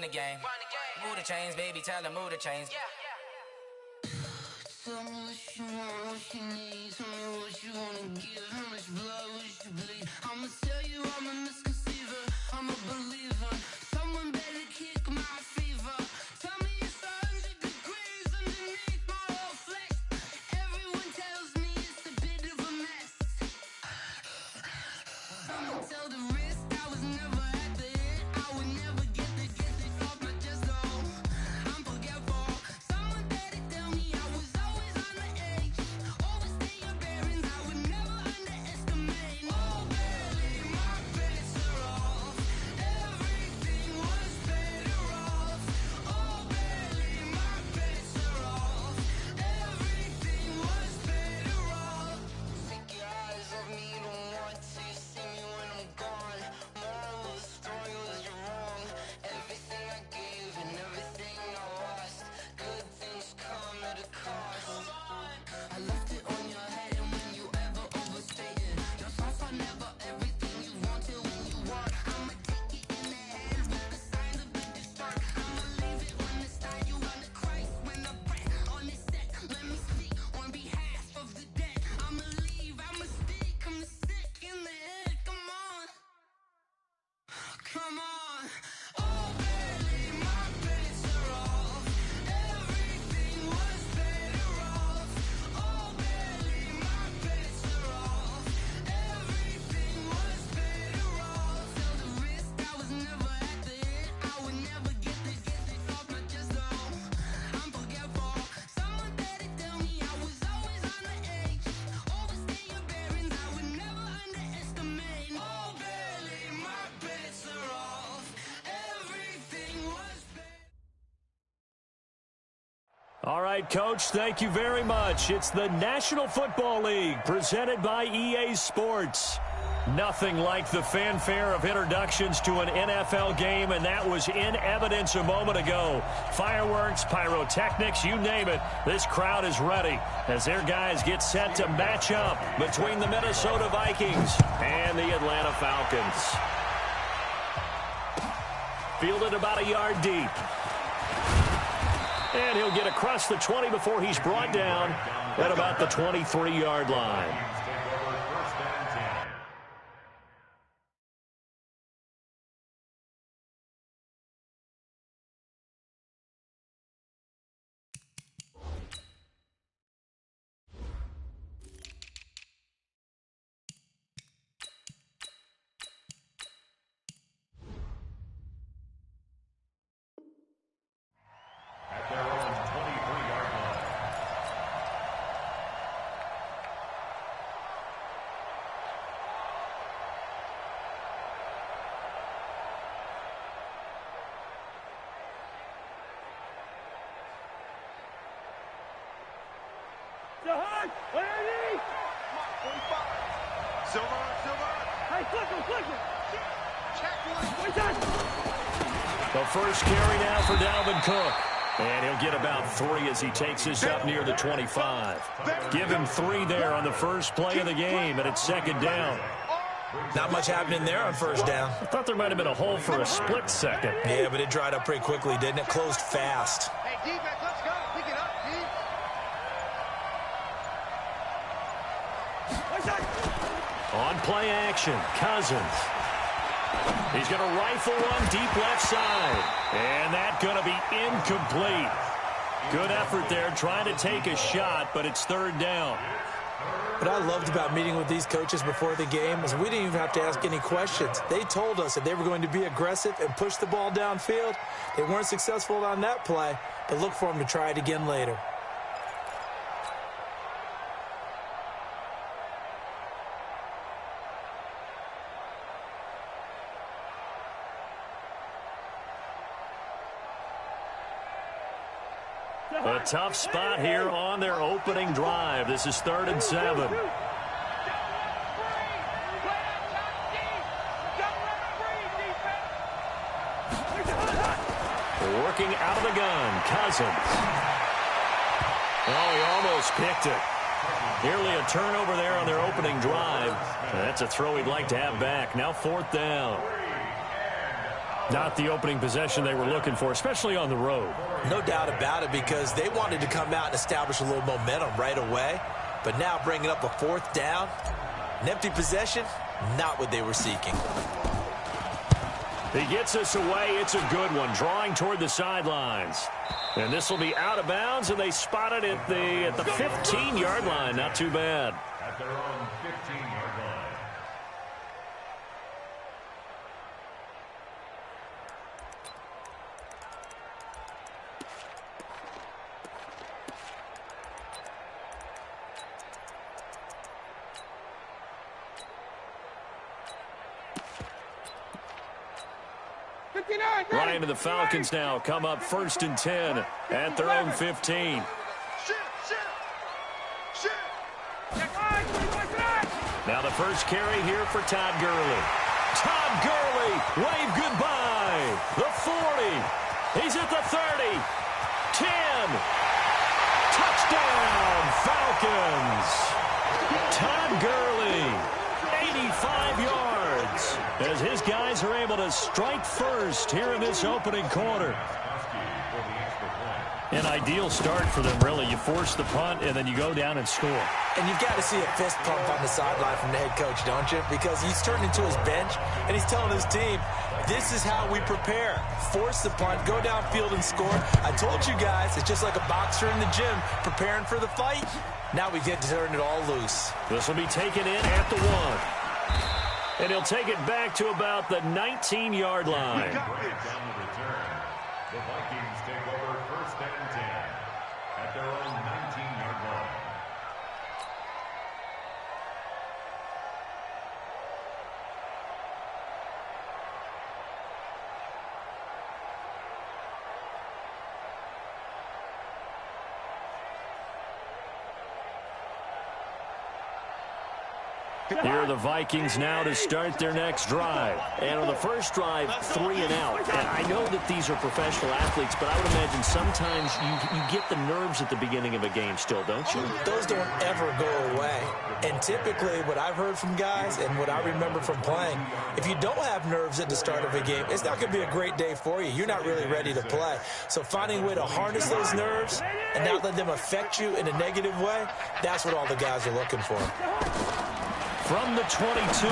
the game. Move the chains, baby, tell her move the chains. Tell me what you want, what you need. Tell me what you wanna give. How much blood would you bleed? I'ma tell you I'm a misconceiver. I'm a believer. Someone better kick my fever. Tell me it's 100 degrees underneath my whole flesh. Everyone tells me it's a bit of a mess. I'ma tell the risk I was never at the end. I would never get this off my chest, though. I'm forgetful. Someone better tell me I was always on the edge. Overstay your bearings, I would never underestimate. Oh, barely, my bets are off. Everything was better off. Oh, barely, my bets are off. Everything was better off. Take your eyes off me, don't want to see me when I'm gone. Moral of the story was you're wrong. Everything I gave and everything I lost. Good things come at a cost. I left it on your head, and when you ever overstay it, your thoughts are never everything you wanted when you want. I'ma take it in the head with the signs of big start. I'ma leave it on the side. You run the Christ when the breath on this set. Let me speak on behalf of the dead. I'ma leave, I'ma speak. I'm sick in the head. Come on, come on. Oh, barely, my bets are off. Everything was better off. Oh, barely, my bets are off. Everything was better off. Tell the risk I was never at the end. I would never get this off my chest, though. I'm forgetful. Someone better tell me I was always on the edge. Overstay your bearings, I would never underestimate. Oh, barely, my bets are off. Everything was better. All right, Coach, thank you very much. It's the National Football League presented by EA Sports. Nothing like the fanfare of introductions to an NFL game, and that was in evidence a moment ago. Fireworks, pyrotechnics, you name it. This crowd is ready as their guys get set to match up between the Minnesota Vikings and the Atlanta Falcons. Fielded about a yard deep. And he'll get across the 20 before he's brought down at about the 23-yard line. At their own 23-yard line. Silver. Hey, click him. Check one. The first carry now for Dalvin Cook. And he'll get about 3 as he takes this up near the 25. Give him 3 there on the first play of the game, and it's second down. Not much happening there on first down. I thought there might have been a hole for a split second. Yeah, but it dried up pretty quickly, didn't it? Closed fast. Hey, defense, let's go. Pick it up, On play action, Cousins. He's going to rifle one deep left side. And that's going to be incomplete. Good effort there trying to take a shot, but it's third down. What I loved about meeting with these coaches before the game is we didn't even have to ask any questions. They told us that they were going to be aggressive and push the ball downfield. They weren't successful on that play, but look for them to try it again later. A tough spot here on their opening drive. This is 3rd and 7. Working out of the gun, Cousins. Oh, he almost picked it. Nearly a turnover there on their opening drive. That's a throw he'd like to have back. Now 4th down. Not the opening possession they were looking for, especially on the road. No doubt about it, because they wanted to come out and establish a little momentum right away. But now bringing up a fourth down, an empty possession, not what they were seeking. He gets us away. It's a good one, drawing toward the sidelines. And this will be out of bounds, and they spot it at the 15-yard line. Not too bad. At their own 15-yard line. Ryan and the Falcons now come up 1st and 10 at their own 15. Now the first carry here for Todd Gurley. Todd Gurley, wave goodbye. The 40. He's at the 30. 10. Touchdown, Falcons. Todd Gurley, 85 yards, as his guys are able to strike first here in this opening quarter. An ideal start for them, really. You force the punt, and then you go down and score. And you've got to see a fist pump on the sideline from the head coach, don't you? Because he's turned into his bench, and he's telling his team, this is how we prepare. Force the punt, go downfield and score. I told you guys, it's just like a boxer in the gym preparing for the fight. Now we get to turn it all loose. This will be taken in at the 1. And he'll take it back to about the 19-yard line. The Vikings take over 1st and 10 at their own 19-yard line. Here are the Vikings now to start their next drive. And on the first drive, 3 and out. And I know that these are professional athletes, but I would imagine sometimes you get the nerves at the beginning of a game still, don't you? Those don't ever go away. And typically what I've heard from guys and what I remember from playing, if you don't have nerves at the start of a game, it's not going to be a great day for you. You're not really ready to play. So finding a way to harness those nerves and not let them affect you in a negative way, that's what all the guys are looking for. From the 22,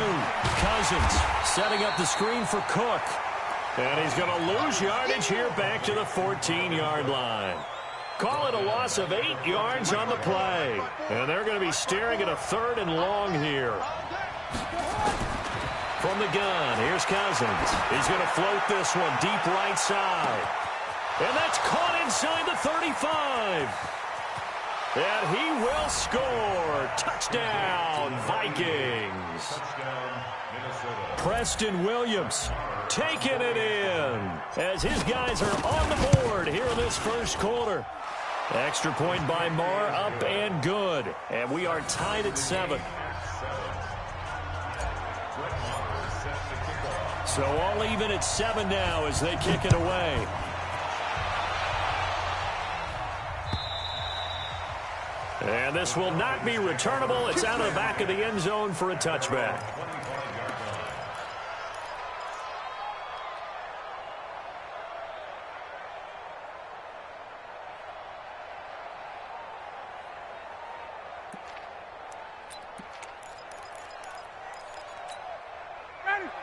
Cousins setting up the screen for Cook. And he's going to lose yardage here back to the 14-yard line. Call it a loss of 8 yards on the play. And they're going to be staring at a 3rd and long here. From the gun, here's Cousins. He's going to float this one deep right side. And that's caught inside the 35. And he will score. Touchdown, Vikings. Touchdown, Minnesota. Preston Williams taking it in as his guys are on the board here in this first quarter. Extra point by Marr, up and good. And we are tied at 7. So all even at 7 now as they kick it away. And this will not be returnable. It's out of the back of the end zone for a touchback.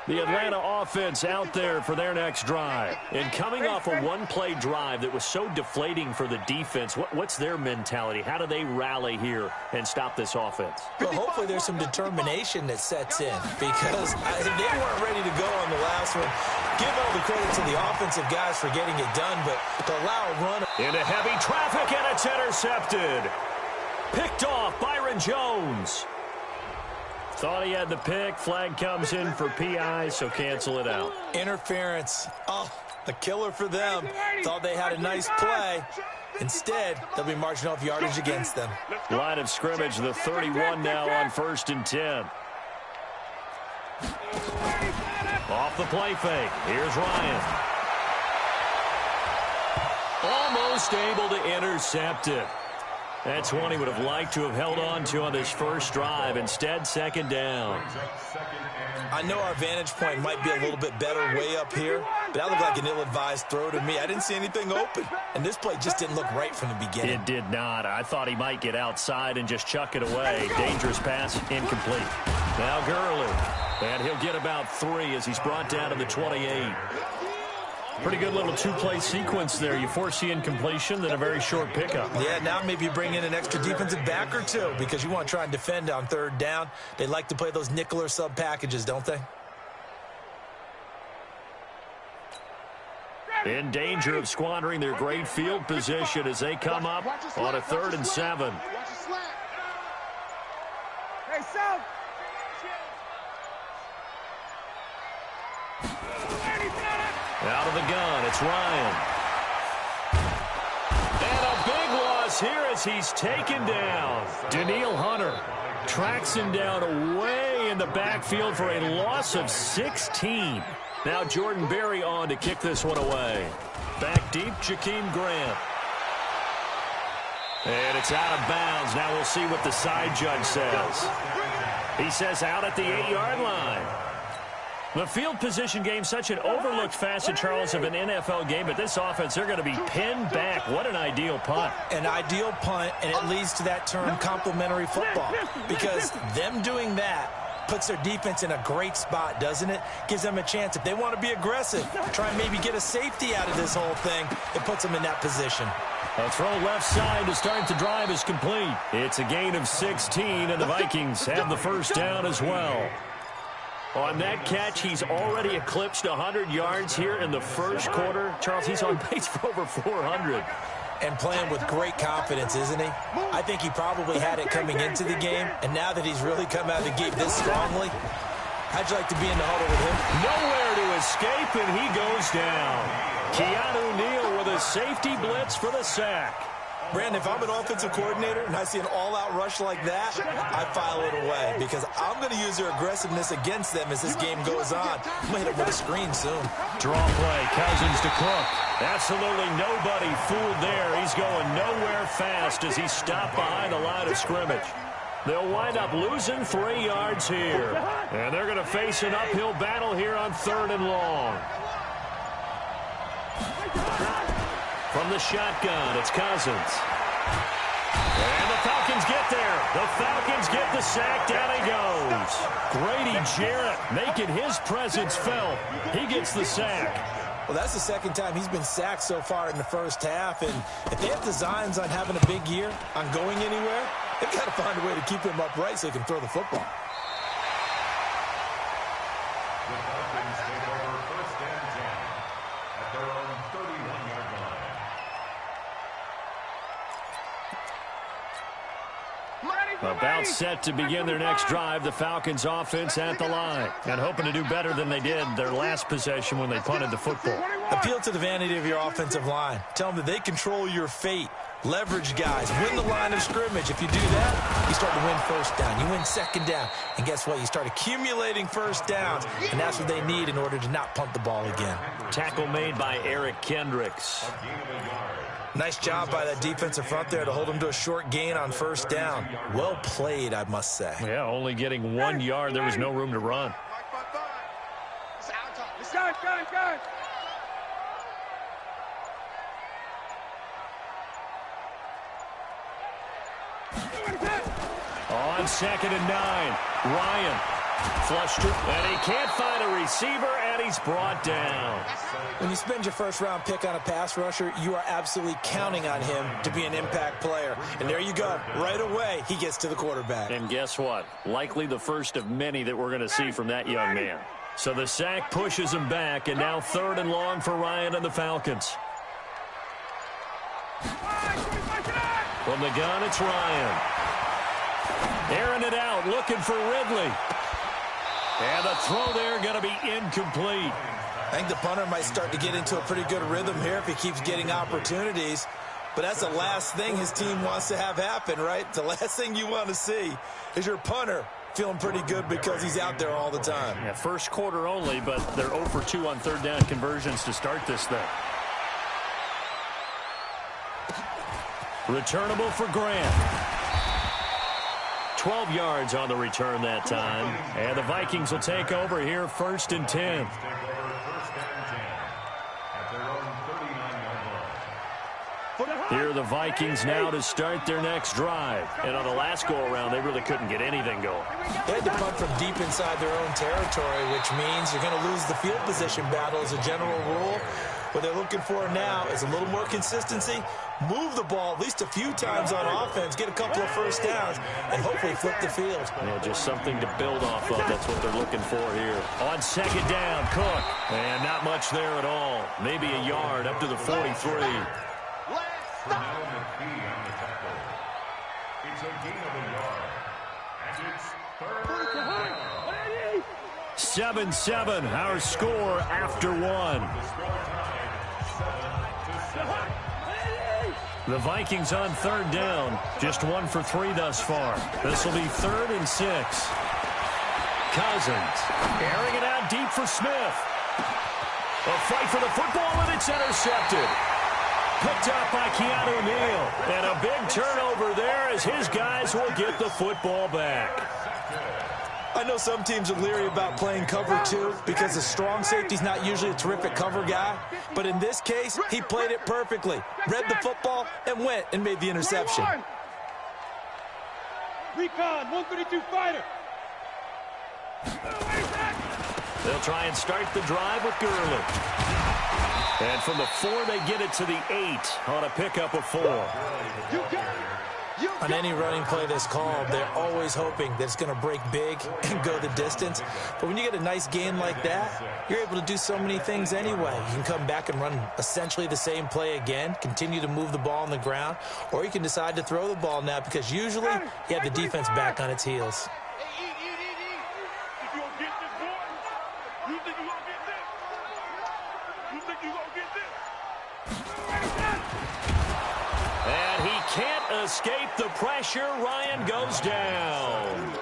The Atlanta offense out there for their next drive. And coming off a one-play drive that was so deflating for the defense, what's their mentality? How do they rally here and stop this offense? Well, hopefully there's some determination that sets in, because they weren't ready to go on the last one. Give all the credit to the offensive guys for getting it done, but to allow a run. Into heavy traffic, and it's intercepted. Picked off Byron Jones. Thought he had the pick. Flag comes in for PI, so cancel it out. Interference. Oh, a killer for them. Thought they had a nice play. Instead, they'll be marching off yardage against them. Line of scrimmage, the 31 now on 1st and 10. Off the play fake. Here's Ryan. Almost able to intercept it. That's one he would have liked to have held on to on this first drive. Instead, 2nd down. I know our vantage point might be a little bit better way up here, but that looked like an ill-advised throw to me. I didn't see anything open, and this play just didn't look right from the beginning. It did not. I thought he might get outside and just chuck it away. Dangerous pass, incomplete. Now Gurley, and he'll get about 3 as he's brought down to the 28. Pretty good little two-play sequence there. You force the incompletion, then a very short pickup. Yeah, now maybe you bring in an extra defensive back or two because you want to try and defend on 3rd down. They like to play those nickel or sub packages, don't they? In danger of squandering their great field position as they come up on a 3rd and 7. Hey, South. Out of the gun, it's Ryan. And a big loss here as he's taken down. Danielle Hunter tracks him down away in the backfield for a loss of 16. Now Jordan Berry on to kick this one away. Back deep, Jakeem Grant. And it's out of bounds. Now we'll see what the side judge says. He says out at the 8-yard line. The field position game, such an overlooked facet, Charles, of an NFL game, but this offense, they're going to be pinned back. What an ideal punt. An ideal punt, and it leads to that term complementary football, because them doing that puts their defense in a great spot, doesn't it? Gives them a chance. If they want to be aggressive, try and maybe get a safety out of this whole thing, it puts them in that position. A throw left side to start the drive is complete. It's a gain of 16, and the Vikings have the first down as well. On that catch, he's already eclipsed 100 yards here in the first quarter. Charles, he's on pace for over 400. And playing with great confidence, isn't he? I think he probably had it coming into the game, and now that he's really come out of the gate this strongly, how'd you like to be in the huddle with him? Nowhere to escape, and he goes down. Keanu Neal with a safety blitz for the sack. Brandon, if I'm an offensive coordinator and I see an all-out rush like that, I file it away because I'm going to use their aggressiveness against them as this game goes on. I'm going to hit it with a screen soon. Draw play, Cousins to Cook. Absolutely nobody fooled there. He's going nowhere fast as he's stopped behind the line of scrimmage. They'll wind up losing 3 yards here. And they're going to face an uphill battle here on 3rd and long. From the shotgun, it's Cousins. And the Falcons get there. The Falcons get the sack. Down he goes. Grady Jarrett making his presence felt. He gets the sack. Well, that's the second time he's been sacked so far in the first half. And if they have designs on having a big year, on going anywhere, they've got to find a way to keep him upright so he can throw the football. The Falcons take over 1st and 10 at their own 31-yard line. About set to begin their next drive, the Falcons offense at the line. And hoping to do better than they did their last possession when they punted the football. Appeal to the vanity of your offensive line. Tell them that they control your fate. Leverage guys. Win the line of scrimmage. If you do that, you start to win 1st down. You win 2nd down. And guess what? You start accumulating 1st downs. And that's what they need in order to not punt the ball again. Tackle made by Eric Kendricks. Nice job by that defensive front there to hold them to a short gain on 1st down. Well played, I must say. Yeah, only getting 1 yard. There was no room to run. Go. On 2nd and 9, Ryan flushed it, and he can't find a receiver, and he's brought down. When you spend your 1st-round pick on a pass rusher, you are absolutely counting on him to be an impact player. And there you go. Right away, he gets to the quarterback. And guess what? Likely the first of many that we're going to see from that young man. So the sack pushes him back, and now 3rd and long for Ryan and the Falcons. From the gun, it's Ryan. Airing it out, looking for Ridley. And the throw there going to be incomplete. I think the punter might start to get into a pretty good rhythm here if he keeps getting opportunities. But that's the last thing his team wants to have happen, right? The last thing you want to see is your punter feeling pretty good because he's out there all the time. Yeah, first quarter only, but they're 0 for 2 on 3rd down conversions to start this thing. Returnable for Grant. 12 yards on the return that time. And the Vikings will take over here 1st and 10. Here are the Vikings now to start their next drive. And on the last go-around, they really couldn't get anything going. They had to punt from deep inside their own territory, which means you're going to lose the field position battle as a general rule. What they're looking for now is a little more consistency, move the ball at least a few times on offense, get a couple of first downs, and hopefully flip the field. Yeah, just something to build off of. That's what they're looking for here. On second down, Cook. And not much there at all. Maybe a yard up to the 43. Now McKee on the tackle. It's a gain of a yard. And it's third down. 7-7, our score after one. The Vikings on third down. Just 1 for 3 thus far. This will be 3rd and 6. Cousins airing it out deep for Smith. A fight for the football, and it's intercepted. Picked up by Keanu Neal. And a big turnover there as his guys will get the football back. I know some teams are leery about playing cover 2 because the strong safety's not usually a terrific cover guy. But in this case, he played it perfectly. Read the football and went and made the interception. Recon, 132 fighter. They'll try and start the drive with Gurley. And from the 4, they get it to the 8 on a pickup of 4. On any running play that's called, they're always hoping that it's going to break big and go the distance. But when you get a nice gain like that, you're able to do so many things anyway. You can come back and run essentially the same play again, continue to move the ball on the ground, or you can decide to throw the ball now because usually you have the defense back on its heels. And he can't escape the pressure. Ryan goes down.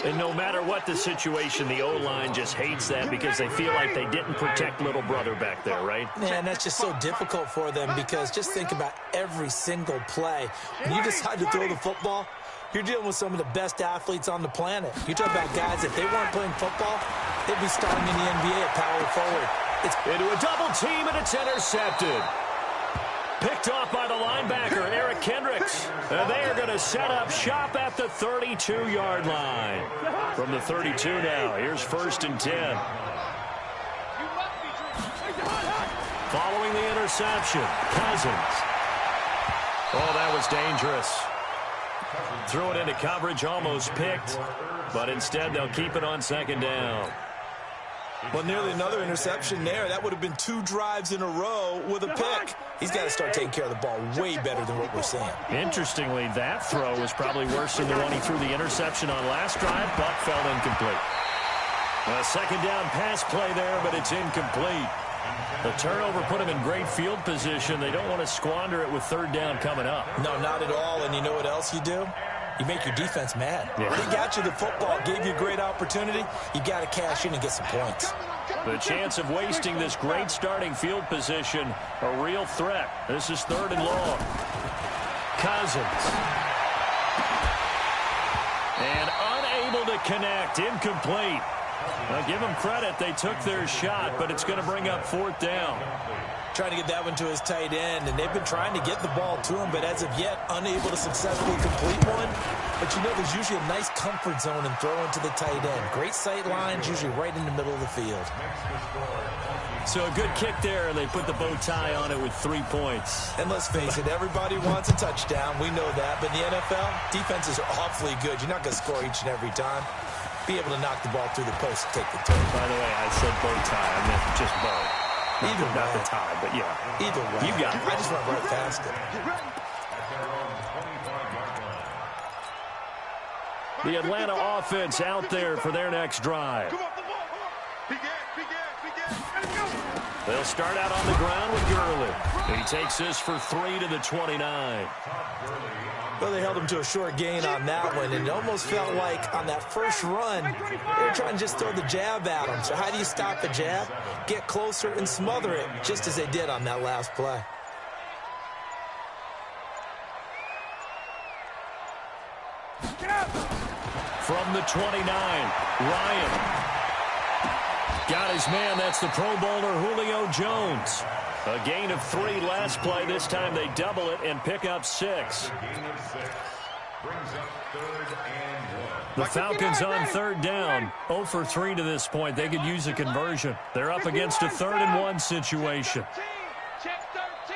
And no matter what the situation, the O-line just hates that because they feel like they didn't protect little brother back there, right? And that's just so difficult for them because just think about every single play. When you decide to throw the football, you're dealing with some of the best athletes on the planet. You talk about guys, if they weren't playing football, they'd be starting in the NBA at power forward. It's into a double team, and it's intercepted. Picked off by the linebacker, Eric Kendricks. And they are going to set up shop at the 32-yard line. From the 32 now, here's 1st and 10. Following the interception, Cousins. Oh, that was dangerous. Threw it into coverage, almost picked. But instead, they'll keep it on 2nd down. Well, nearly another interception there. That would have been 2 drives in a row with a pick. He's got to start taking care of the ball way better than what we're seeing. Interestingly, that throw was probably worse than the one he threw the interception on last drive, but fell incomplete. A 2nd down pass play there, but it's incomplete. The turnover put him in great field position. They don't want to squander it with 3rd down coming up. No, not at all. And you know what else you do? You make your defense mad. Yeah. They got you the football, gave you a great opportunity. You got to cash in and get some points. The chance of wasting this great starting field position, a real threat. This is 3rd and long. Cousins. And unable to connect, incomplete. Now give them credit, they took their shot, but it's going to bring up 4th down. Trying to get that one to his tight end, and they've been trying to get the ball to him, but as of yet, unable to successfully complete one. But you know, there's usually a nice comfort zone in throwing to the tight end. Great sight lines, usually right in the middle of the field. So a good kick there, and they put the bow tie on it with 3 points. And let's face it, everybody wants a touchdown. We know that. But in the NFL, defenses are awfully good. You're not going to score each and every time. Be able to knock the ball through the post and take the turn. By the way, I said bow tie. I meant just bow. Either Not way. the tie, but yeah. Either way. You got it. I just went right past it. The Atlanta offense out there for their next drive. They'll start out on the ground with Gurley. He takes this for 3 to the 29. Well, they held him to a short gain on that one, and it almost felt like on that first run, they were trying to just throw the jab at him. So how do you stop the jab? Get closer and smother it, just as they did on that last play. From the 29, Ryan. Got his man. That's the Pro Bowler Julio Jones. A gain of 3 last play. This time they double it and pick up 6. The Falcons on 3rd down. 0 for 3 to this point. They could use a conversion. They're up against a 3rd and 1 situation. Check 13.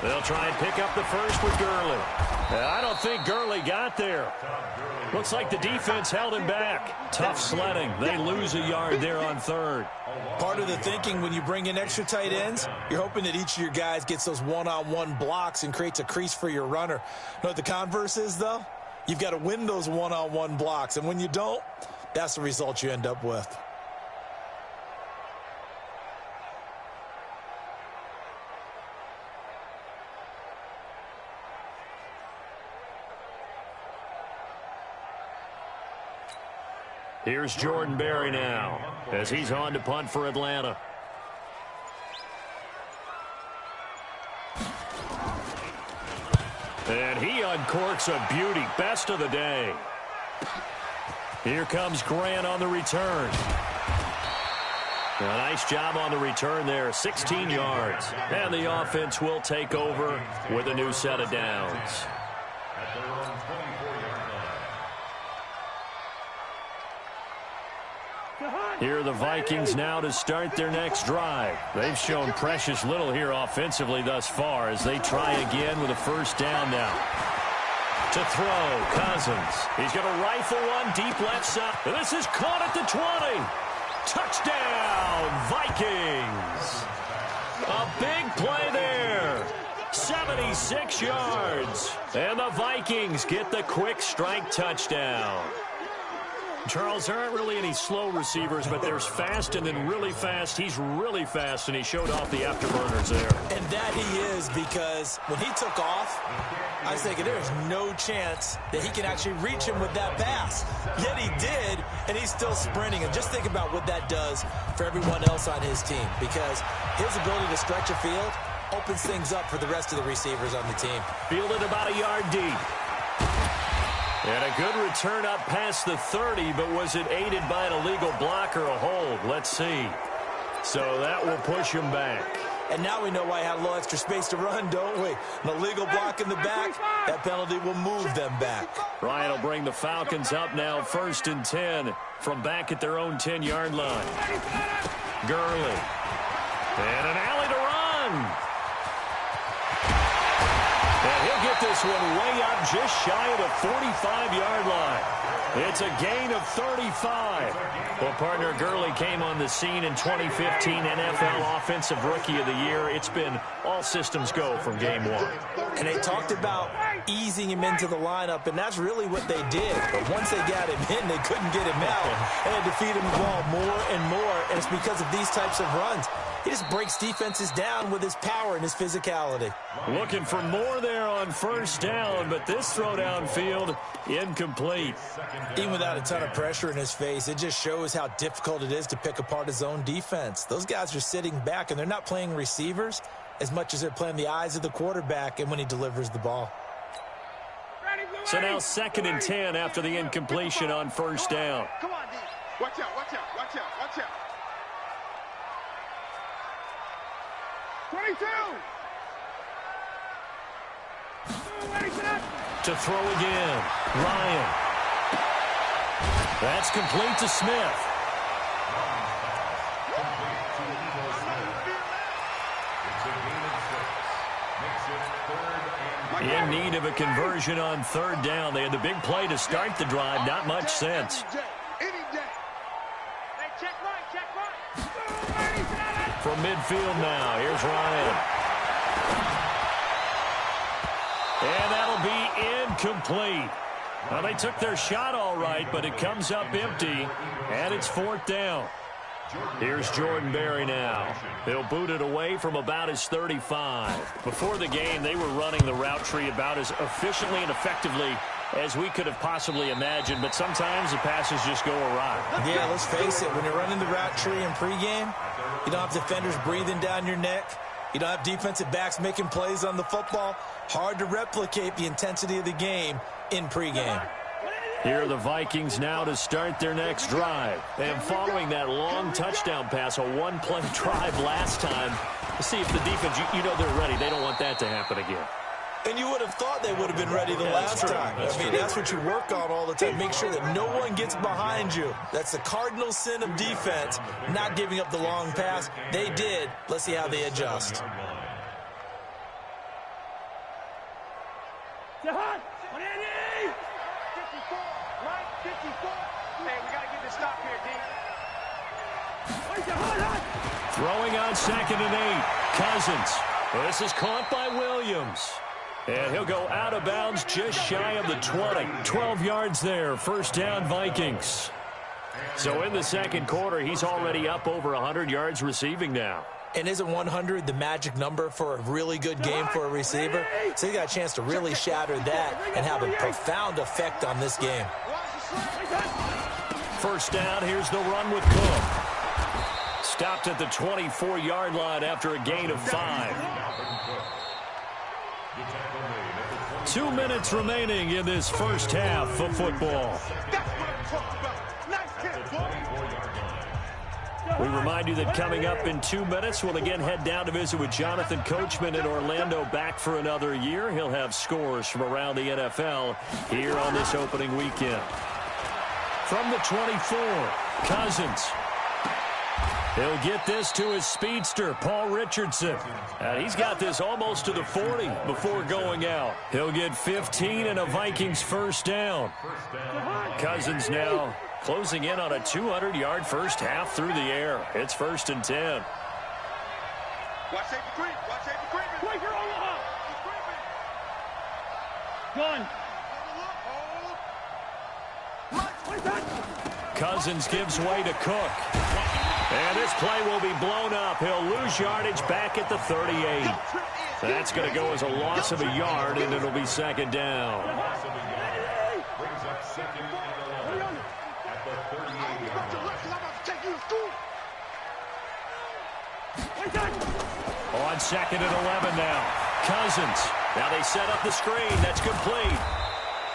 They'll try and pick up the first with Gurley. I don't think Gurley got there. Looks like the defense held him back. Tough sledding. They lose a yard there on 3rd. Part of the thinking when you bring in extra tight ends, you're hoping that each of your guys gets those one-on-one blocks and creates a crease for your runner. Know what the converse is, though? You've got to win those one-on-one blocks, and when you don't, that's the result you end up with. Here's Jordan Berry now as he's on to punt for Atlanta. And he uncorks a beauty. Best of the day. Here comes Grant on the return. A nice job on the return there. 16 yards. And the offense will take over with a new set of downs. Here are the Vikings now to start their next drive. They've shown precious little here offensively thus far as they try again with a first down now. To throw, Cousins. He's going to rifle one deep left side. This is caught at the 20. Touchdown, Vikings. A big play there. 76 yards. And the Vikings get the quick strike touchdown. Charles, there aren't really any slow receivers, but there's fast and then really fast. He's really fast, and he showed off the afterburners there. And that he is, because when he took off, I was thinking there's no chance that he can actually reach him with that pass. Yet he did, and he's still sprinting. And just think about what that does for everyone else on his team, because his ability to stretch a field opens things up for the rest of the receivers on the team. Fielded about a yard deep. And a good return up past the 30, but was it aided by an illegal block or a hold? Let's see. So that will push him back. And now we know why he had a little extra space to run, don't we? An illegal block in the back, that penalty will move them back. Ryan will bring the Falcons up now, 1st and 10 from back at their own 10-yard line. Gurley. And an alley to run. And he'll get this one way up just shy of the 45-yard line. It's a gain of 35. Well, partner, Gurley came on the scene in 2015 NFL Offensive Rookie of the Year. It's been all systems go from game 1. And they talked about easing him into the lineup, and that's really what they did. But once they got him in, they couldn't get him out. And they defeated him the ball more and more, and it's because of these types of runs. He just breaks defenses down with his power and his physicality. Looking for more there on first down, but this throw downfield incomplete. Even without a ton of pressure in his face, it just shows how difficult it is to pick apart his own defense. Those guys are sitting back, and they're not playing receivers as much as they're playing the eyes of the quarterback and when he delivers the ball. So now 2nd and 10 after the incompletion on first down. Come on, D. Watch out, watch out, watch out, watch out. 22. To throw again. Ryan. That's complete to Smith. In need of a conversion on 3rd down. They had the big play to start the drive. Not much sense. From midfield now, here's Ryan. And that'll be incomplete. Well, they took their shot all right, but it comes up empty, and it's 4th down. Here's Jordan Berry now. He'll boot it away from about his 35. Before the game, they were running the route tree about as efficiently and effectively as we could have possibly imagined, but sometimes the passes just go awry. Yeah, let's face it, when you're running the route tree in pregame, you don't have defenders breathing down your neck. You don't have defensive backs making plays on the football. Hard to replicate the intensity of the game in pregame. Here are the Vikings now to start their next drive. And following that long touchdown pass, a one-play drive last time, let's see if the defense, you know they're ready. They don't want that to happen again. And you would have thought they would have been ready the last time. That's what you work on all the time. Make sure that no one gets behind you. That's the cardinal sin of defense, not giving up the long pass. They did. Let's see how they adjust. Throwing on 2nd and 8. Cousins. This is caught by Williams. And he'll go out of bounds just shy of the 20. 12 yards there. First down, Vikings. So in the second quarter, he's already up over 100 yards receiving now. And isn't 100 the magic number for a really good game for a receiver? So he got a chance to really shatter that and have a profound effect on this game. First down, here's the run with Cook. Stopped at the 24-yard line after a gain of 5. 2 minutes remaining in this first half of football. We remind you that coming up in 2 minutes, we'll again head down to visit with Jonathan Coachman in Orlando, back for another year. He'll have scores from around the NFL here on this opening weekend. From the 24, Cousins. He'll get this to his speedster, Paul Richardson. And he's got this almost to the 40 before going out. He'll get 15 and a Vikings first down. Cousins now closing in on a 200-yard first half through the air. It's 1st and 10. Watch safety creep. Watch safety creep. Wait for Omaha. Gun. Cousins gives way to Cook. And this play will be blown up. He'll lose yardage back at the 38. That's going to go as a loss of a yard, and it'll be 2nd down. On 2nd and 11 now. Cousins. Now they set up the screen. That's complete.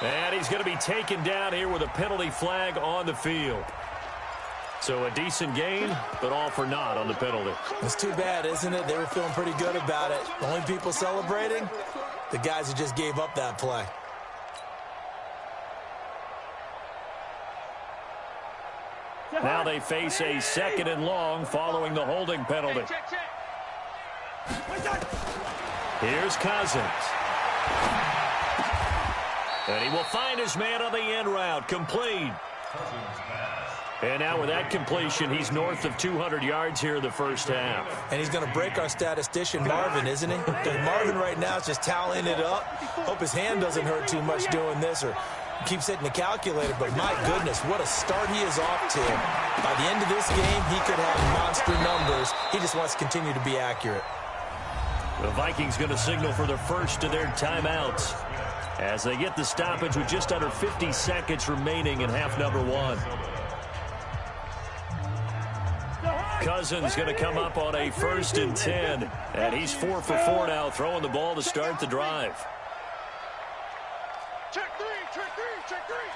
And he's going to be taken down here with a penalty flag on the field. So a decent gain, but all for naught on the penalty. It's too bad, isn't it? They were feeling pretty good about it. The only people celebrating, the guys who just gave up that play. Now they face a 2nd and long following the holding penalty. Here's Cousins. And he will find his man on the end route. Complete. And now with that completion, he's north of 200 yards here in the first half. And he's going to break our statistician, Marvin, isn't he? Because Marvin right now is just tallying it up. Hope his hand doesn't hurt too much doing this or keeps hitting the calculator. But my goodness, what a start he is off to. By the end of this game, he could have monster numbers. He just wants to continue to be accurate. The Vikings going to signal for the first of their timeouts as they get the stoppage with just under 50 seconds remaining in half number 1. Cousins going to come up on a 1st and 10, and he's 4 for 4 now, throwing the ball to start the drive. Check three, check three, check three.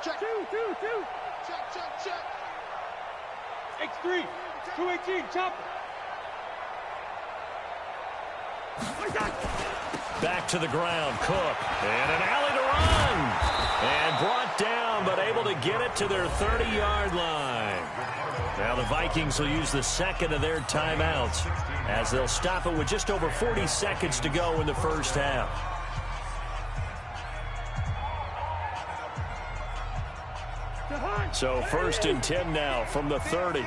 Check. Two. Check. X3. 218. Chop. Back to the ground, Cook. And an alley to run. And brought down, but able to get it to their 30-yard line. Now the Vikings will use the 2nd of their timeouts as they'll stop it with just over 40 seconds to go in the first half. So 1st and 10 now from the 30.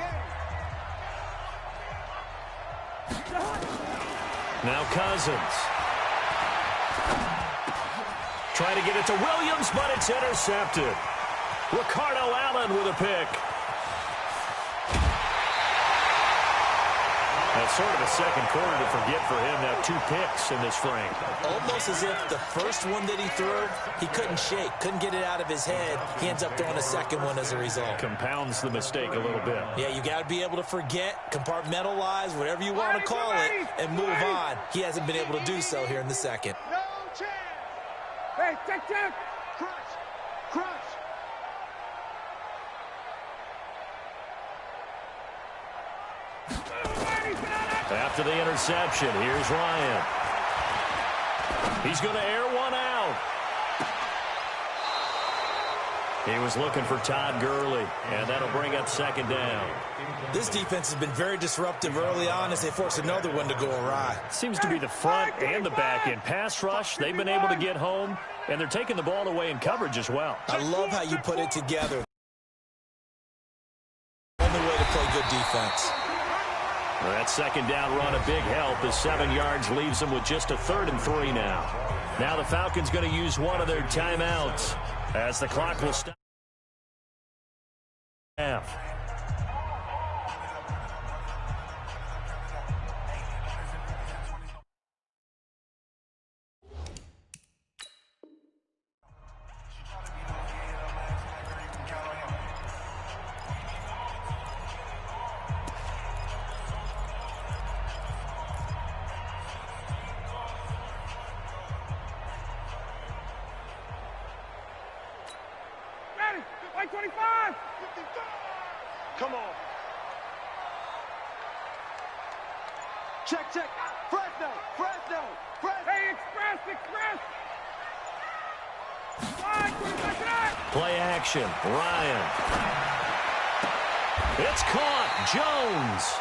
Now Cousins. Trying to get it to Williams, but it's intercepted. Ricardo Allen with a pick. That's sort of a second quarter to forget for him. Now 2 picks in this frame. Almost as if the first one that he threw, he couldn't shake, couldn't get it out of his head. He ends up throwing a second one as a result. Compounds the mistake a little bit. Yeah, you got to be able to forget, compartmentalize, whatever you want to call it, and move on. He hasn't been able to do so here in the second. No chance. Hey, check. Crunch. Crunch. After the interception, here's Ryan. He's going to air one out. He was looking for Todd Gurley, and that'll bring up second down. This defense has been very disruptive early on as they force another one to go awry. Seems to be the front and the back end. Pass rush, they've been able to get home, and they're taking the ball away in coverage as well. I love how you put it together. Only way to play good defense. Well, that second down run a big help as 7 yards leaves them with just a 3rd and 3 now. Now the Falcons going to use one of their timeouts as the clock will stop. Half. Like 25. Come on. Check. Fresno. Hey, express. Line, 25. Play action. Ryan. It's caught. Jones.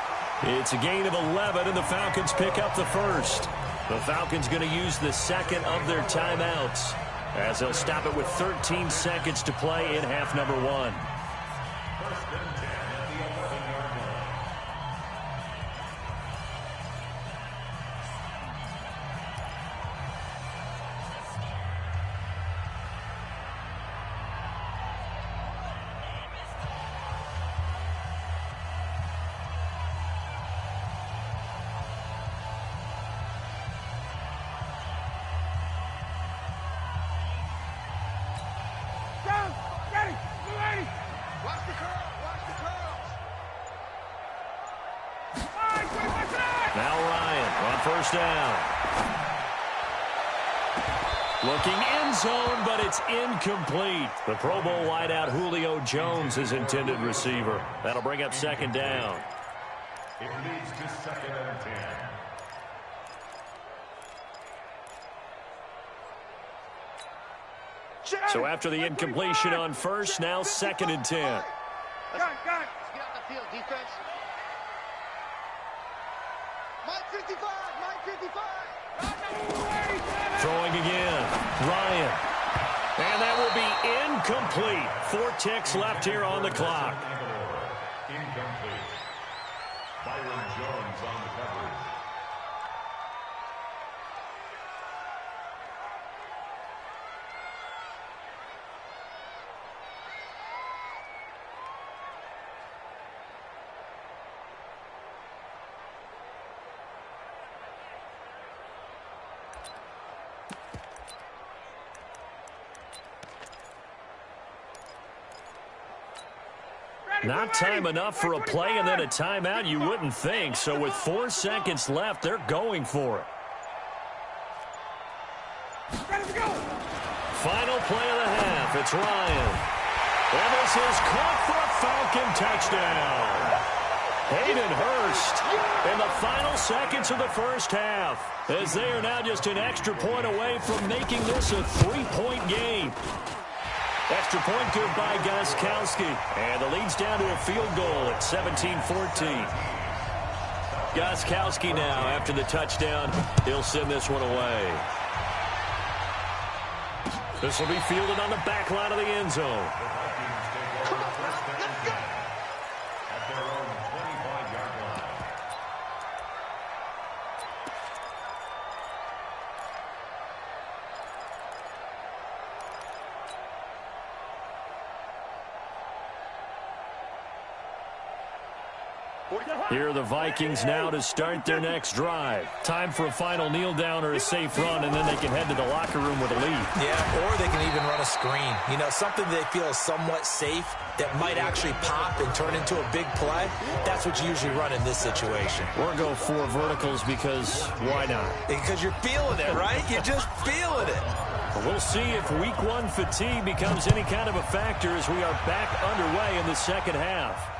It's a gain of 11, and the Falcons pick up the first. The Falcons going to use the second of their timeouts, as they'll stop it with 13 seconds to play in half number 1. Now Ryan on first down. Looking end zone, but it's incomplete. The Pro Bowl wideout Julio Jones is intended receiver. That'll bring up second down. It leads to 2nd and 10. So after the incompletion on first, now 2nd and 10. Got it. Get out the field, defense. Mike 55. Throwing again. Ryan. And that will be incomplete. 4 ticks left here on the clock. Incomplete. Byron Jones on the coverage. Not time enough for a play and then a timeout, you wouldn't think. So with 4 seconds left, they're going for it. Final play of the half. It's Ryan. And this is caught for a Falcon touchdown. Hayden Hurst in the final seconds of the first half, as they are now just an extra point away from making this a 3-point game. Extra point good by Gostkowski, and the lead's down to a field goal at 17-14. Gostkowski now, after the touchdown, he'll send this one away. This will be fielded on the back line of the end zone. At their own 25-yard line. Here are the Vikings now to start their next drive. Time for a final kneel down or a safe run, and then they can head to the locker room with a lead. Yeah, or they can even run a screen. You know, something they feel is somewhat safe that might actually pop and turn into a big play. That's what you usually run in this situation. Or go 4 verticals because why not? Because you're feeling it, right? You're just feeling it. We'll see if week 1 fatigue becomes any kind of a factor as we are back underway in the second half.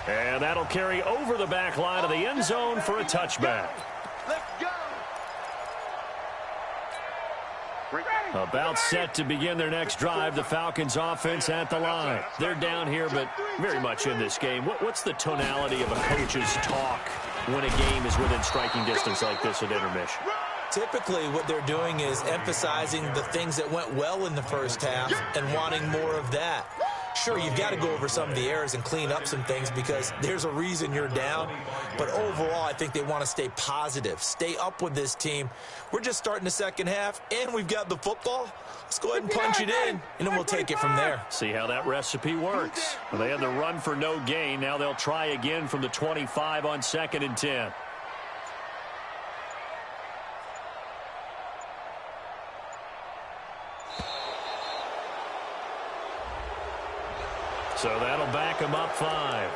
And that'll carry over the back line of the end zone for a touchback. Let's go. About set to begin their next drive, the Falcons offense at the line. They're down here, but very much in this game. What's the tonality of a coach's talk when a game is within striking distance like this at intermission? Typically, what they're doing is emphasizing the things that went well in the first half and wanting more of that. Sure, you've got to go over some of the errors and clean up some things because there's a reason you're down. But overall, I think they want to stay positive, stay up with this team. We're just starting the second half, and we've got the football. Let's go ahead and punch it in, and then we'll take it from there. See how that recipe works. Well, they had the run for no gain. Now they'll try again from the 25 on 2nd and 10. So that'll back him up 5.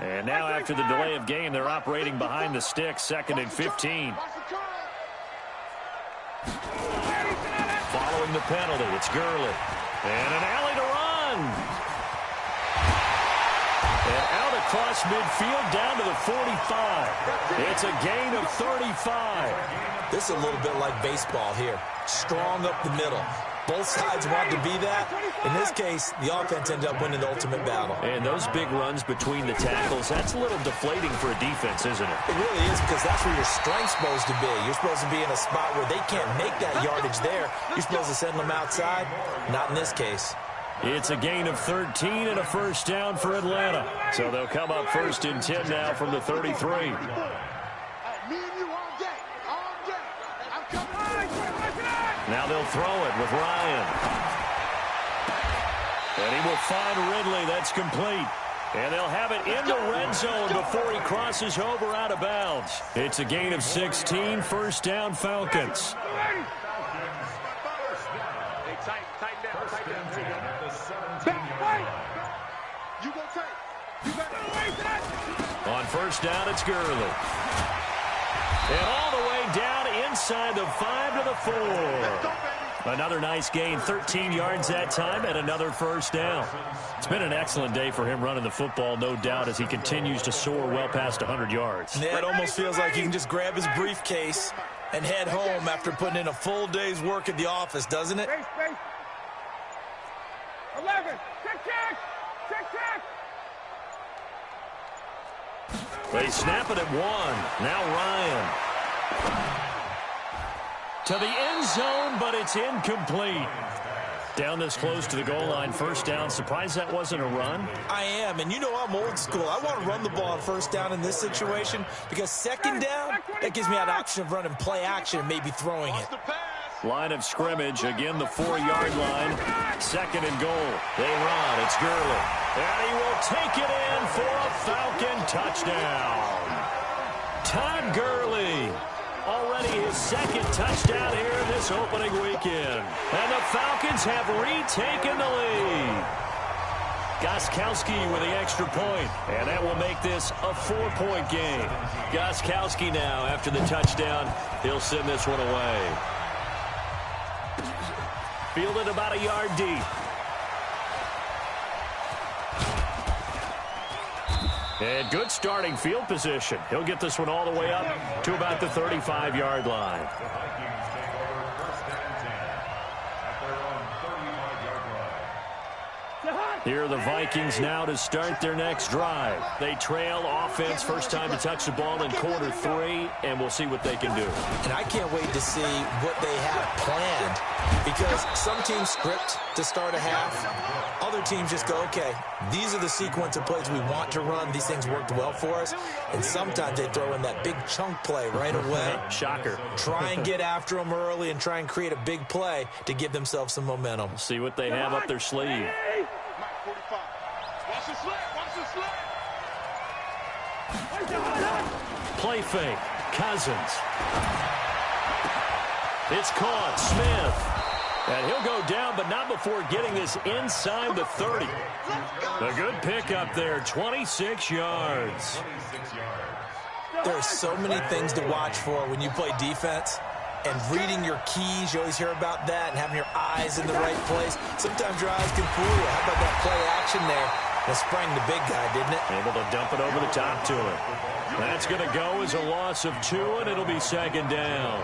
And now after the delay of game, they're operating behind the sticks, 2nd and 15. Following the penalty, it's Gurley. And an alley to run. And out across midfield down to the 45. It's a gain of 35. This is a little bit like baseball here. Strong up the middle. Both sides want to be that. In this case, the offense ended up winning the ultimate battle. And those big runs between the tackles, that's a little deflating for a defense, isn't it? It really is, because that's where your strength's supposed to be. You're supposed to be in a spot where they can't make that yardage there. You're supposed to send them outside. Not in this case. It's a gain of 13 and a first down for Atlanta. So they'll come up 1st and 10 now from the 33. Now they'll throw it with Ryan. And he will find Ridley. That's complete. And they'll have it in the red zone before he crosses over out of bounds. It's a gain of 16, first down Falcons. On first down, it's Gurley. And all the way down inside the 5 to the 4. Another nice gain, 13 yards that time, and another first down. It's been an excellent day for him running the football, no doubt, as he continues to soar well past 100 yards. Yeah, it almost feels like he can just grab his briefcase and head home after putting in a full day's work at the office, doesn't it? 11. Check. They snap it at 1. Now Ryan. To the end zone, but it's incomplete. Down this close to the goal line, first down. Surprised that wasn't a run? I am, and you know I'm old school. I want to run the ball on first down in this situation because second down, that gives me an option of running play action and maybe throwing it. Line of scrimmage, again the 4-yard line. 2nd and goal. They run. It's Gurley. And he will take it in for a Falcon touchdown. Todd Gurley. Already his 2nd touchdown here in this opening weekend. And the Falcons have retaken the lead. Gostkowski with the extra point. And that will make this a 4-point game. Gostkowski now, after the touchdown, he'll send this one away. Fielded about a yard deep. And good starting field position. He'll get this one all the way up to about the 35-yard line. Here are the Vikings now to start their next drive. They trail offense, first time to touch the ball in quarter 3, and we'll see what they can do. And I can't wait to see what they have planned, because some teams script to start a half. Other teams just go, okay, these are the sequence of plays we want to run. These things worked well for us. And sometimes they throw in that big chunk play right away. Shocker. Try and get after them early and try and create a big play to give themselves some momentum. See what they have up their sleeve. Play fake. Cousins. It's caught. Smith. And he'll go down, but not before getting this inside the 30. A good pickup there, 26 yards. There are so many things to watch for when you play defense. And reading your keys, you always hear about that, and having your eyes in the right place. Sometimes your eyes can fool you. How about that play action there? That sprang the big guy, didn't it? Able to dump it over the top to him. That's going to go as a loss of 2, and it'll be second down.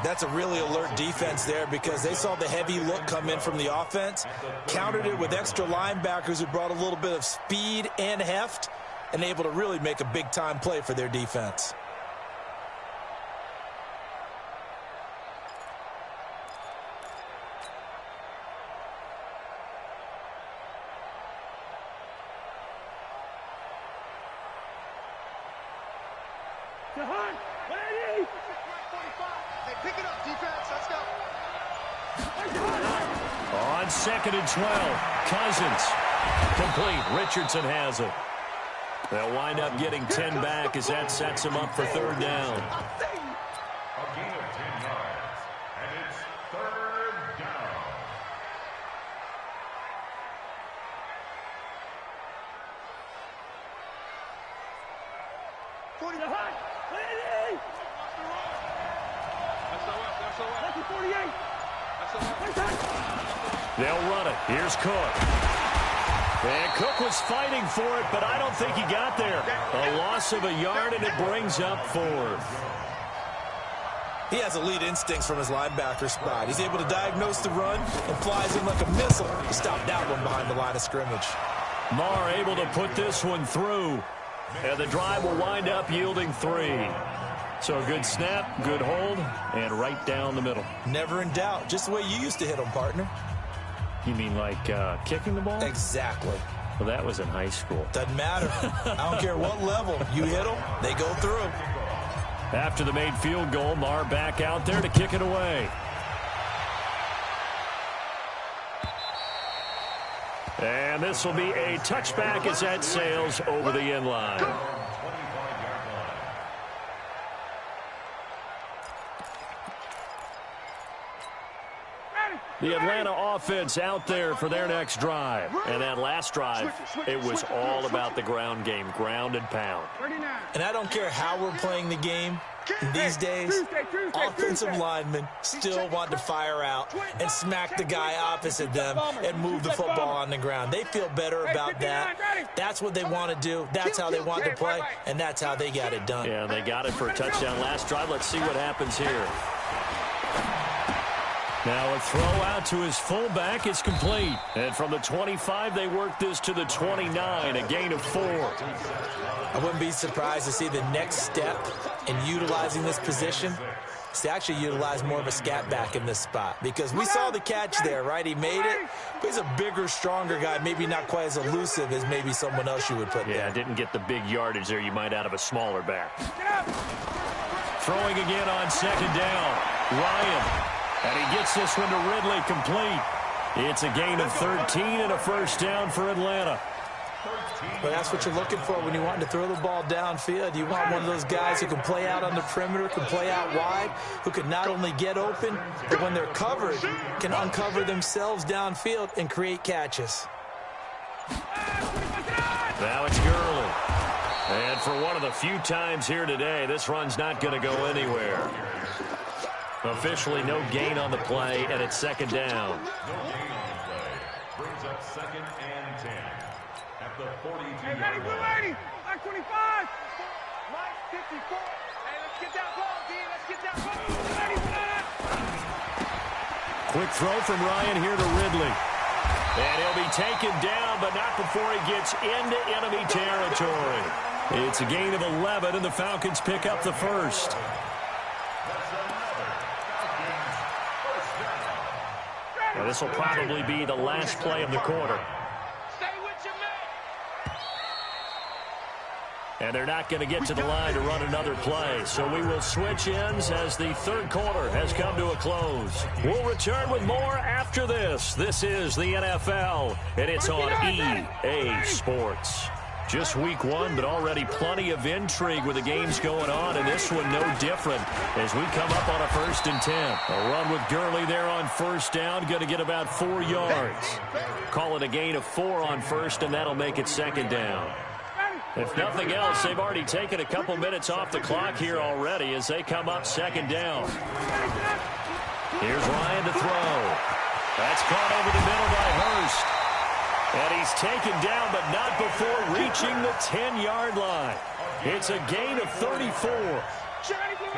That's a really alert defense there, because they saw the heavy look come in from the offense, countered it with extra linebackers who brought a little bit of speed and heft, and able to really make a big-time play for their defense. On 2nd and 12, Cousins. Complete. Richardson has it. They'll wind up getting 10 back as that sets them up for third down. A gain of 10 yards, and it's third down. They'll run it. Here's Cook. And Cook was fighting for it, but I don't think he got there. A loss of a yard, and it brings up 4th. He has elite instincts from his linebacker spot. He's able to diagnose the run and flies in like a missile to stop that one behind the line of scrimmage. Marr able to put this one through. And the drive will wind up yielding 3. So a good snap, good hold, and right down the middle. Never in doubt. Just the way you used to hit them, partner. You mean like kicking the ball? Exactly. Well, that was in high school. Doesn't matter. I don't care what level. You hit them, they go through. After the made field goal, Marr back out there to kick it away. And this will be a touchback as that sails over the end line. The Atlanta offense out there for their next drive. And that last drive, it was all about the ground game, ground and pound. And I don't care how we're playing the game these days, offensive linemen still want to fire out and smack the guy opposite them and move the football on the ground. They feel better about that. That's what they want to do. That's how they want to play, and that's how they got it done. Yeah, they got it for a touchdown last drive. Let's see what happens here. Now a throw out to his fullback is complete. And from the 25, they work this to the 29, a gain of 4. I wouldn't be surprised to see the next step in utilizing this position is to actually utilize more of a scat back in this spot. Because we saw the catch there, right? He made it, but he's a bigger, stronger guy, maybe not quite as elusive as maybe someone else you would put there. Yeah, didn't get the big yardage there you might out of a smaller back. Throwing again on second down. Ryan. And he gets this one to Ridley complete. It's a gain of 13 and a first down for Atlanta. But that's what you're looking for when you want to throw the ball downfield. You want one of those guys who can play out on the perimeter, can play out wide, who can not only get open, but when they're covered, can uncover themselves downfield and create catches. Now it's Gurley. And for one of the few times here today, this run's not going to go anywhere. Officially no gain on the play, and it's second down. No gain on the play. Brings up 2nd and 10 at the 42-yard line. Line 25. Line 54. Hey, let's get that ball, D. Let's get that ball. Quick throw from Ryan here to Ridley. And he'll be taken down, but not before he gets into enemy territory. It's a gain of 11, and the Falcons pick up the first. Now, this will probably be the last play of the quarter. And they're not going to get to the line to run another play. So we will switch ends as the third quarter has come to a close. We'll return with more after this. This is the NFL, and it's on EA Sports. Just week one, but already plenty of intrigue with the games going on, and this one no different as we come up on a 1st and 10. A run with Gurley there on first down, going to get about 4 yards. Call it a gain of 4 on first, and that'll make it 2nd down. If nothing else, they've already taken a couple minutes off the clock here already as they come up 2nd down. Here's Ryan to throw. That's caught over the middle by Hurst. And he's taken down, but not before reaching the 10-yard line. It's a gain of 34.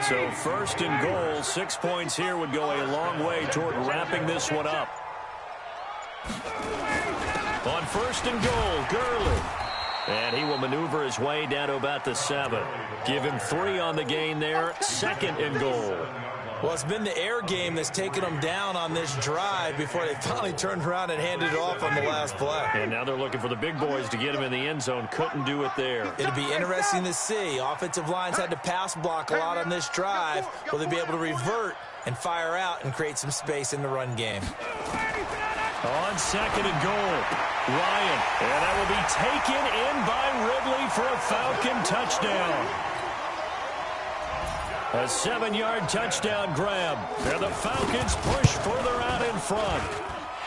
So 1st and goal, 6 points here would go a long way toward wrapping this one up. On 1st and goal, Gurley. And he will maneuver his way down to about the 7. Give him 3 on the gain there. 2nd and goal. Well, it's been the air game that's taken them down on this drive before they finally turned around and handed it off on the last play. And now they're looking for the big boys to get him in the end zone. Couldn't do it there. It'll be interesting to see. Offensive lines had to pass block a lot on this drive. Will they be able to revert and fire out and create some space in the run game? On 2nd and goal, Ryan. And that will be taken in by Ridley for a Falcon touchdown. A 7-yard touchdown grab. And the Falcons push further out in front.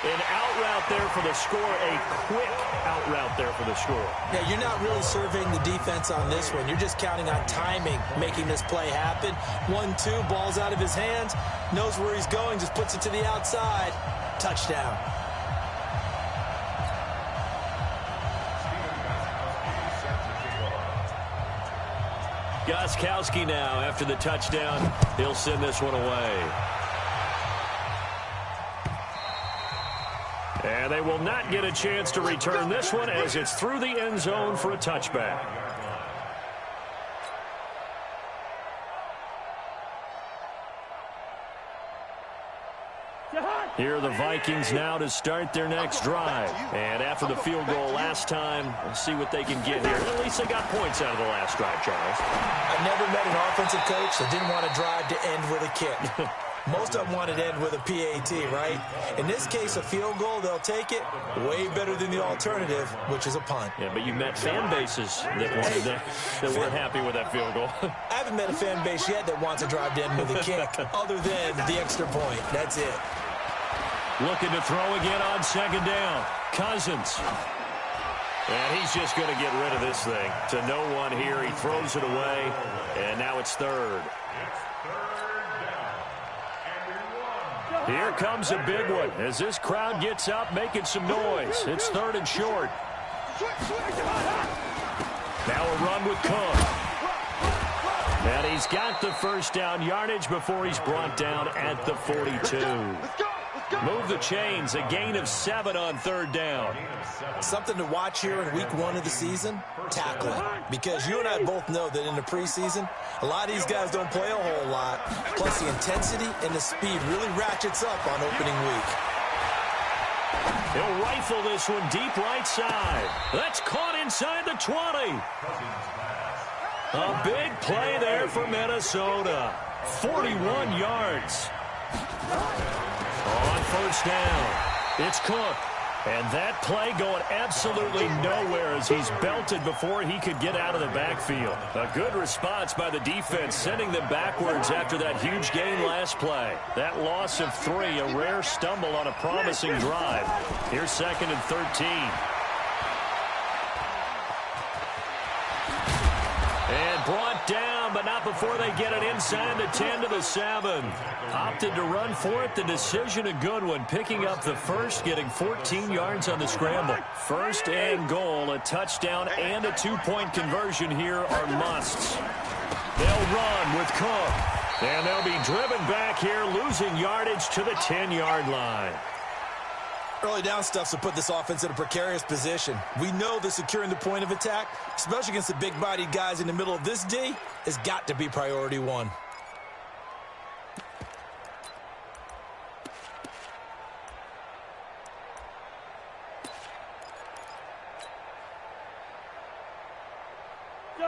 An out route there for the score. A quick out route there for the score. Yeah, you're not really surveying the defense on this one. You're just counting on timing, making this play happen. 1-2, ball's out of his hands. Knows where he's going, just puts it to the outside. Touchdown. Gostkowski now after the touchdown. He'll send this one away. And they will not get a chance to return this one as it's through the end zone for a touchback. Here are the Vikings now to start their next drive. And after the field goal last time, we'll see what they can get here. At least they got points out of the last drive, Charles. I've never met an offensive coach that didn't want to drive to end with a kick. Most of them wanted to end with a PAT, right? In this case, a field goal, they'll take it. Way better than the alternative, which is a punt. Yeah, but you met fan bases that wanted that weren't happy with that field goal. I haven't met a fan base yet that wants to drive to end with a kick, other than the extra point. That's it. Looking to throw again on 2nd down. Cousins. And he's just going to get rid of this thing. To no one here. He throws it away. And now it's 3rd. Here comes a big one as this crowd gets up making some noise. It's 3rd and short. Now a run with Cook. And he's got the first down yardage before he's brought down at the 42. Move the chains, a gain of 7 on 3rd down. Something to watch here in week 1 of the season, tackling. Because you and I both know that in the preseason, a lot of these guys don't play a whole lot. Plus the intensity and the speed really ratchets up on opening week. He'll rifle this one deep right side. That's caught inside the 20. A big play there for Minnesota. 41 yards. On 1st down, it's Cook. And that play going absolutely nowhere as he's belted before he could get out of the backfield. A good response by the defense, sending them backwards after that huge gain last play. That loss of 3, a rare stumble on a promising drive. Here's 2nd and 13. And brought down, but not before they get it inside the 10 to the 7. Opted to run for it. The decision a good one. Picking up the first, getting 14 yards on the scramble. 1st and goal, a touchdown and a 2-point conversion here are musts. They'll run with Cook. And they'll be driven back here, losing yardage to the 10-yard line. Early down stuff to put this offense in a precarious position. We know that securing the point of attack, especially against the big-bodied guys in the middle of this D, has got to be priority one.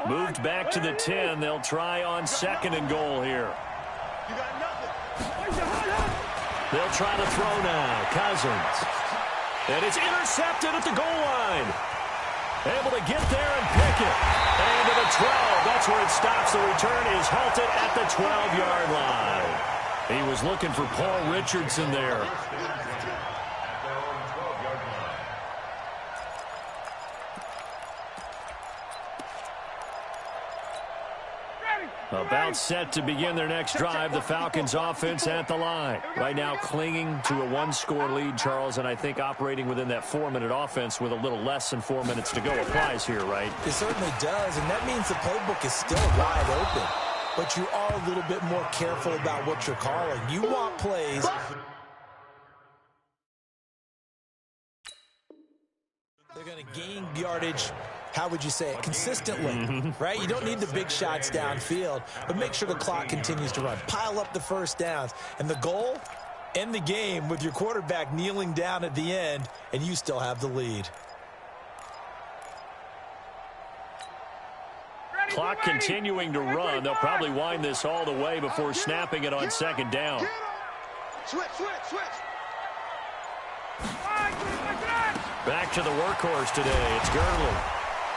Moved back to the 10. They'll try on 2nd and goal here. You got nothing. They'll try to throw now. Cousins. And it's intercepted at the goal line. Able to get there and pick it. And to the 12. That's where it stops. The return is halted at the 12-yard line. He was looking for Paul Richardson there. About set to begin their next drive, the Falcons offense at the line. Right now clinging to a 1-score lead, Charles, and I think operating within that 4-minute offense with a little less than 4 minutes to go applies here, right? It certainly does, and that means the playbook is still wide open. But you are a little bit more careful about what you're calling. You want plays. They're going to gain yardage, how would you say it, consistently, right? You don't need the big shots downfield, but make sure the clock continues to run. Pile up the first downs. And the goal, end the game with your quarterback kneeling down at the end, and you still have the lead. Clock continuing to run. They'll probably wind this all the way before snapping it on 2nd down. Switch. Back to the workhorse today. It's Gurley.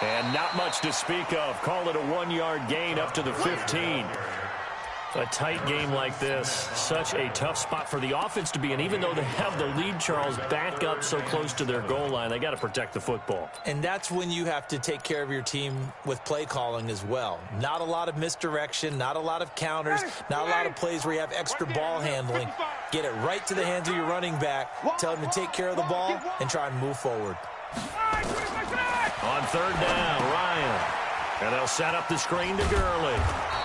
And not much to speak of. Call it a 1-yard gain up to the 15. A tight game like this, such a tough spot for the offense to be in. Even though they have the lead, Charles, back up so close to their goal line, they got to protect the football. And that's when you have to take care of your team with play calling as well. Not a lot of misdirection, not a lot of counters, not a lot of plays where you have extra ball handling. Get it right to the hands of your running back, tell him to take care of the ball, and try and move forward. On 3rd down, Ryan. And they'll set up the screen to Gurley.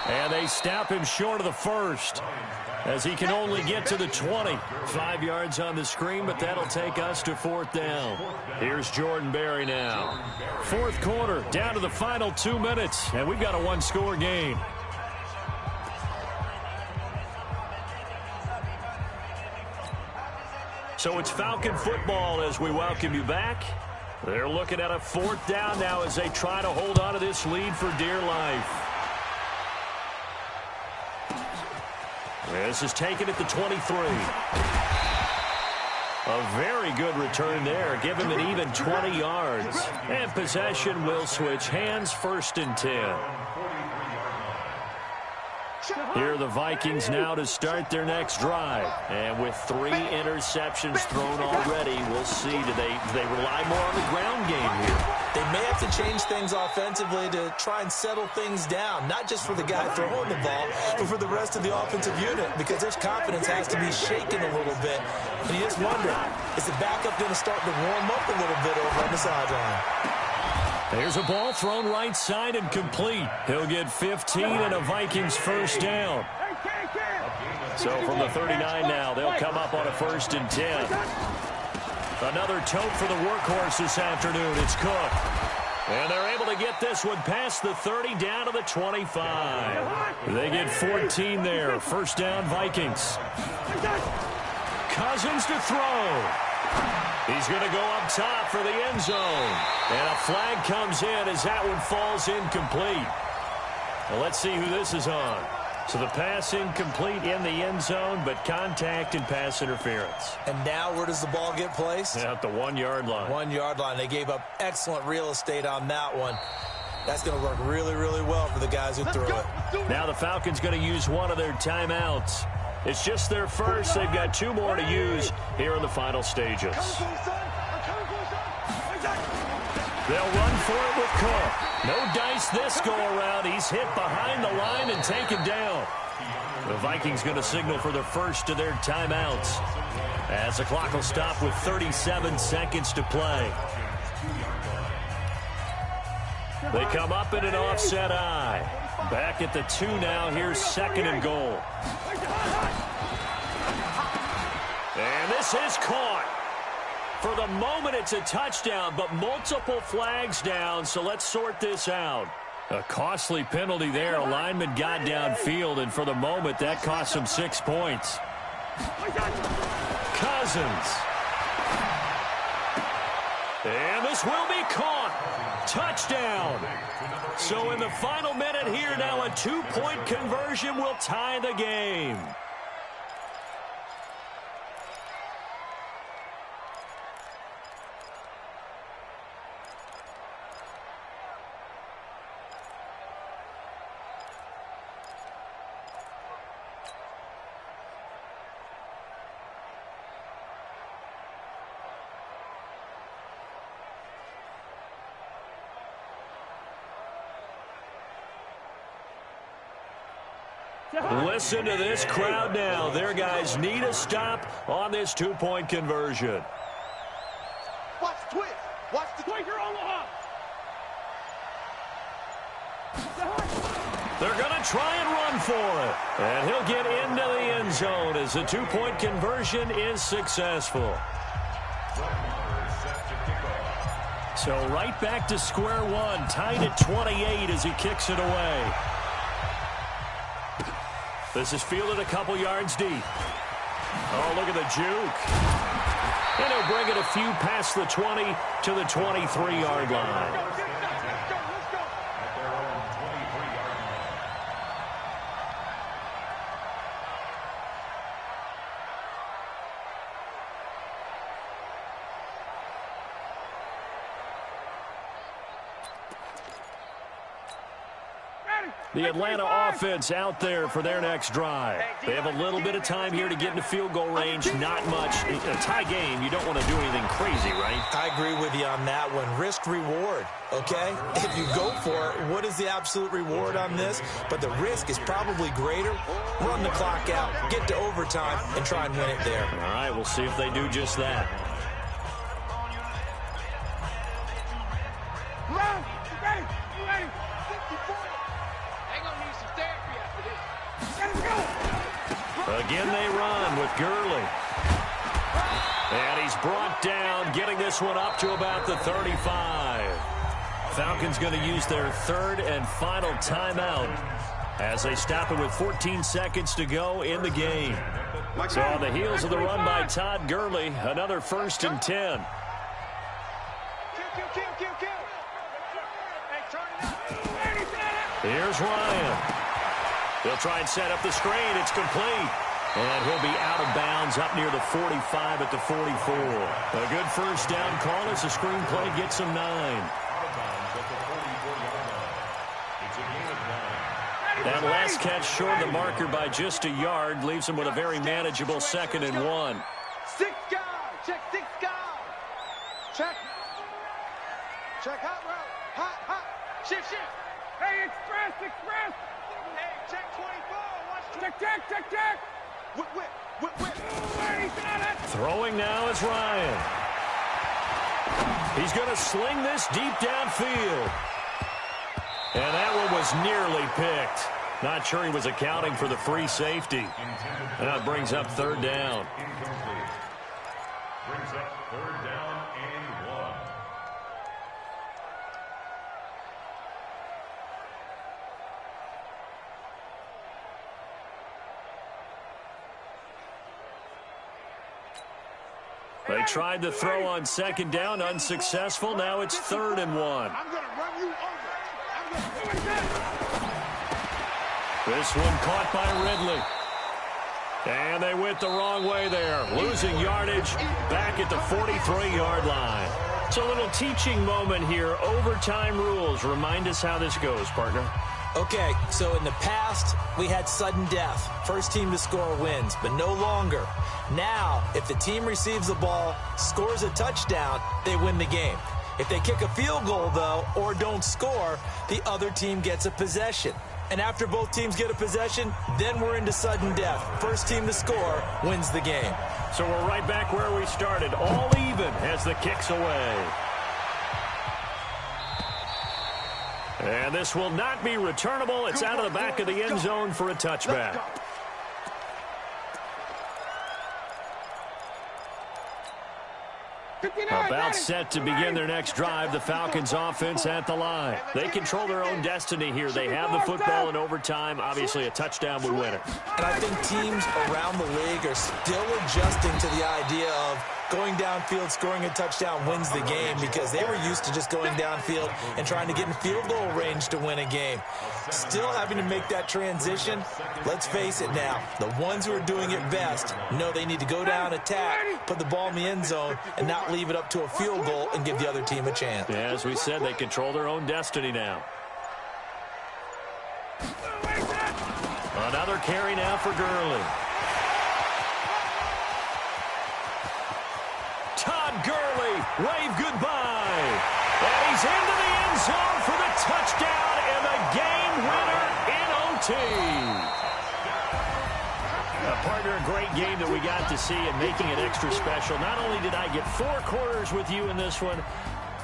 And they snap him short of the 1st as he can only get to the 20. 5 yards on the screen, but that'll take us to 4th down. Here's Jordan Berry now. 4th quarter, down to the final 2 minutes, and we've got a 1-score game. So it's Falcon football as we welcome you back. They're looking at a 4th down now as they try to hold on to this lead for dear life. This is taken at the 23. A very good return there. Give him an even 20 yards. And possession will switch hands, 1st and 10. Here are the Vikings now to start their next drive. And with 3 interceptions thrown already, we'll see. Do they rely more on the ground game here? They may have to change things offensively to try and settle things down, not just for the guy throwing the ball, but for the rest of the offensive unit, because their confidence has to be shaken a little bit. And you just wonder, is the backup going to start to warm up a little bit over on the sideline? There's a ball thrown right side and complete. He'll get 15 and a Vikings 1st down. So from the 39 now, they'll come up on a 1st and 10. Another tote for the workhorse this afternoon. It's Cook. And they're able to get this one past the 30 down to the 25. They get 14 there. 1st down Vikings. Cousins to throw. He's going to go up top for the end zone. And a flag comes in as that one falls incomplete. Well, let's see who this is on. So the pass incomplete in the end zone, but contact and pass interference. And now where does the ball get placed? At the 1-yard line. 1-yard line. They gave up excellent real estate on that one. That's going to work really, really well for the guys who threw it. Now the Falcons going to use one of their timeouts. It's just their first. They've got 2 more to use here in the final stages. They'll run for it with Cook. No dice this go-around. He's hit behind the line and taken down. The Vikings going to signal for the first of their timeouts as the clock will stop with 37 seconds to play. They come up in an offset eye. Back at the 2 now. Here's 2nd and goal. And this is caught. For the moment, it's a touchdown, but multiple flags down, so let's sort this out. A costly penalty there. A lineman got downfield, and for the moment, that cost him 6 points. Cousins. And this will be caught. Touchdown. So in the final minute here, now a 2-point conversion will tie the game. Listen to this crowd now. Their guys need a stop on this 2-point conversion. Watch the twist. Watch the twist. You're Omaha. They're going to try and run for it. And he'll get into the end zone as the 2-point conversion is successful. So right back to square one, tied at 28 as he kicks it away. This is fielded a couple yards deep. Oh, look at the juke. And he'll bring it a few past the 20 to the 23-yard line. The Atlanta offense out there for their next drive. They have a little bit of time here to get into field goal range. Not much. In a tie game, you don't want to do anything crazy, right? I agree with you on that one. Risk-reward, okay? If you go for it, what is the absolute reward on this? But the risk is probably greater. Run the clock out, get to overtime, and try and win it there. All right, we'll see if they do just that. Run! You ready? You ready? 54. Again they run with Gurley. And he's brought down, getting this one up to about the 35. Falcons going to use their third and final timeout as they stop it with 14 seconds to go in the game. So on the heels of the run by Todd Gurley, another 1st and 10. Here's Ryan. They'll try and set up the screen. It's complete. And he'll be out of bounds up near the 45 at the 44. A good first down call as the screenplay gets him 9. That last catch short of the marker by just a yard leaves him with a very manageable 2nd and 1. 6 guys. Check 6 guys. Check. Check hot route. Hot. Shift. Hey, express. Hey, check 24. Watch Check. Whip. Throwing now is Ryan. He's going to sling this deep downfield. And that one was nearly picked. Not sure he was accounting for the free safety. That brings up 3rd down. Brings up 3rd down and 1. They tried to throw on 2nd down, unsuccessful. Now it's 3rd and 1. I'm going to run you over. This one caught by Ridley. And they went the wrong way there, losing yardage back at the 43-yard line. It's a little teaching moment here. Overtime rules. Remind us how this goes, partner. Okay, so in the past, we had sudden death. First team to score wins, but no longer. Now, if the team receives the ball, scores a touchdown, they win the game. If they kick a field goal, though, or don't score, the other team gets a possession. And after both teams get a possession, then we're into sudden death. First team to score wins the game. So we're right back where we started, all even as the kick's away. And this will not be returnable. It's out of the back of the end zone for a touchback. About set to begin their next drive, the Falcons offense at the line. They control their own destiny here. They have the football in overtime. Obviously, a touchdown would win it. And I think teams around the league are still adjusting to the idea of going downfield, scoring a touchdown wins the game, because they were used to just going downfield and trying to get in field goal range to win a game. Still having to make that transition. Let's face it now, the ones who are doing it best know they need to go down, attack, put the ball in the end zone, and not leave it up to a field goal and give the other team a chance. Yeah, as we said, they control their own destiny now. Another carry now for Gurley. Todd Gurley, wave goodbye. And he's into the end zone for the touchdown and the game winner in OT. Partner, a great game that we got to see and making it extra special. Not only did I get 4 quarters with you in this one,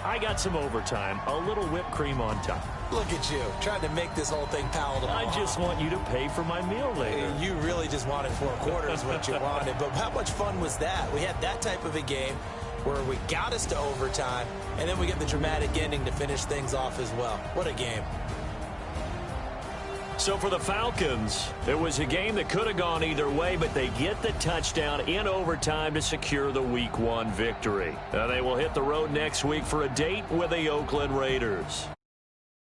I got some overtime, a little whipped cream on top. Look at you, trying to make this whole thing palatable. I just want you to pay for my meal later. You really just wanted 4 quarters what you wanted, but how much fun was that? We had that type of a game where we got us to overtime, and then we get the dramatic ending to finish things off as well. What a game. So for the Falcons, it was a game that could have gone either way, but they get the touchdown in overtime to secure the Week 1 victory. Now they will hit the road next week for a date with the Oakland Raiders.